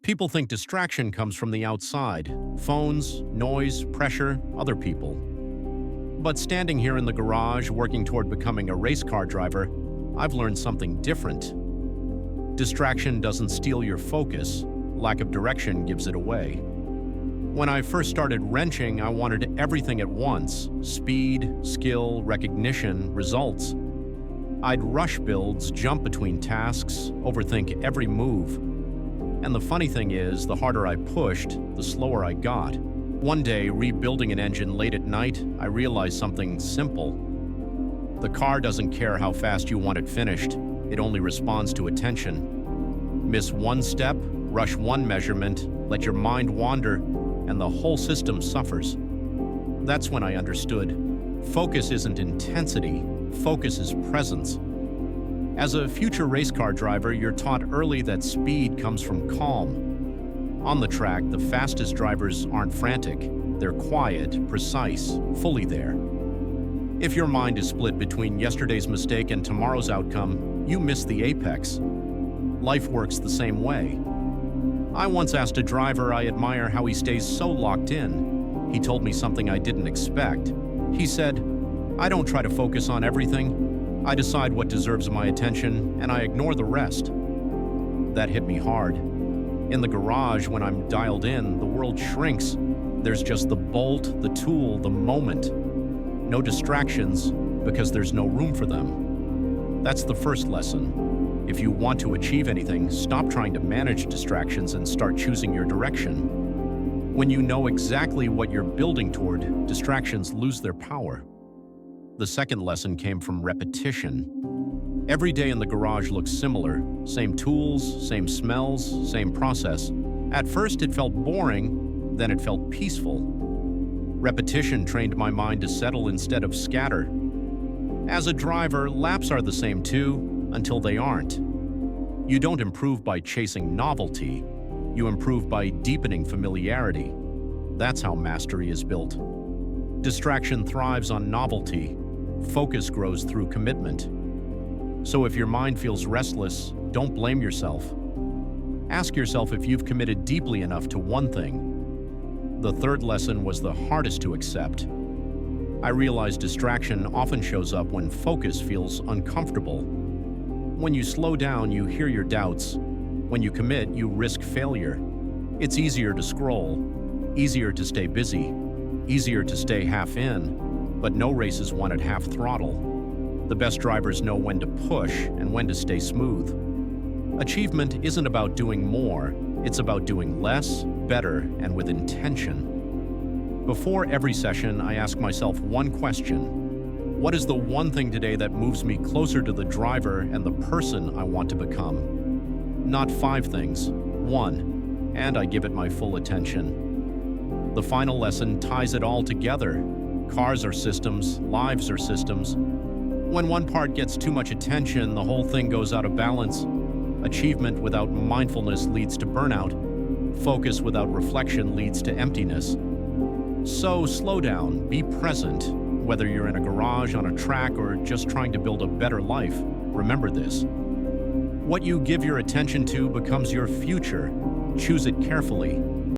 People think distraction comes from the outside: phones, noise, pressure, other people. But standing here in the garage, working toward becoming a race car driver, I've learned something different. Distraction doesn't steal your focus, lack of direction gives it away. When I first started wrenching, I wanted everything at once: speed, skill, recognition, results. I'd rush builds, jump between tasks, overthink every move. And the funny thing is, the harder I pushed, the slower I got. One day, rebuilding an engine late at night, I realized something simple. The car doesn't care how fast you want it finished, it only responds to attention. Miss one step, rush one measurement, let your mind wander, and the whole system suffers. That's when I understood. Focus isn't intensity, focus is presence. As a future race car driver, you're taught early that speed comes from calm. On the track, the fastest drivers aren't frantic. They're quiet, precise, fully there. If your mind is split between yesterday's mistake and tomorrow's outcome, you miss the apex. Life works the same way. I once asked a driver I admire how he stays so locked in. He told me something I didn't expect. He said, "I don't try to focus on everything. I decide what deserves my attention, and I ignore the rest." That hit me hard. In the garage, when I'm dialed in, the world shrinks. There's just the bolt, the tool, the moment. No distractions, because there's no room for them. That's the first lesson. If you want to achieve anything, stop trying to manage distractions and start choosing your direction. When you know exactly what you're building toward, distractions lose their power. The second lesson came from repetition. Every day in the garage looks similar. Same tools, same smells, same process. At first it felt boring, then it felt peaceful. Repetition trained my mind to settle instead of scatter. As a driver, laps are the same too, until they aren't. You don't improve by chasing novelty. You improve by deepening familiarity. That's how mastery is built. Distraction thrives on novelty. Focus grows through commitment. So if your mind feels restless, don't blame yourself. Ask yourself if you've committed deeply enough to one thing. The third lesson was the hardest to accept. I realized distraction often shows up when focus feels uncomfortable. When you slow down, you hear your doubts. When you commit, you risk failure. It's easier to scroll, easier to stay busy, easier to stay half in, but no race is won at half throttle. The best drivers know when to push and when to stay smooth. Achievement isn't about doing more, it's about doing less, better, and with intention. Before every session, I ask myself one question. What is the one thing today that moves me closer to the driver and the person I want to become? Not 5 things, 1, and I give it my full attention. The final lesson ties it all together. Cars are systems, lives are systems. When one part gets too much attention, the whole thing goes out of balance. Achievement without mindfulness leads to burnout. Focus without reflection leads to emptiness. So slow down, be present. Whether you're in a garage, on a track, or just trying to build a better life, remember this. What you give your attention to becomes your future. Choose it carefully.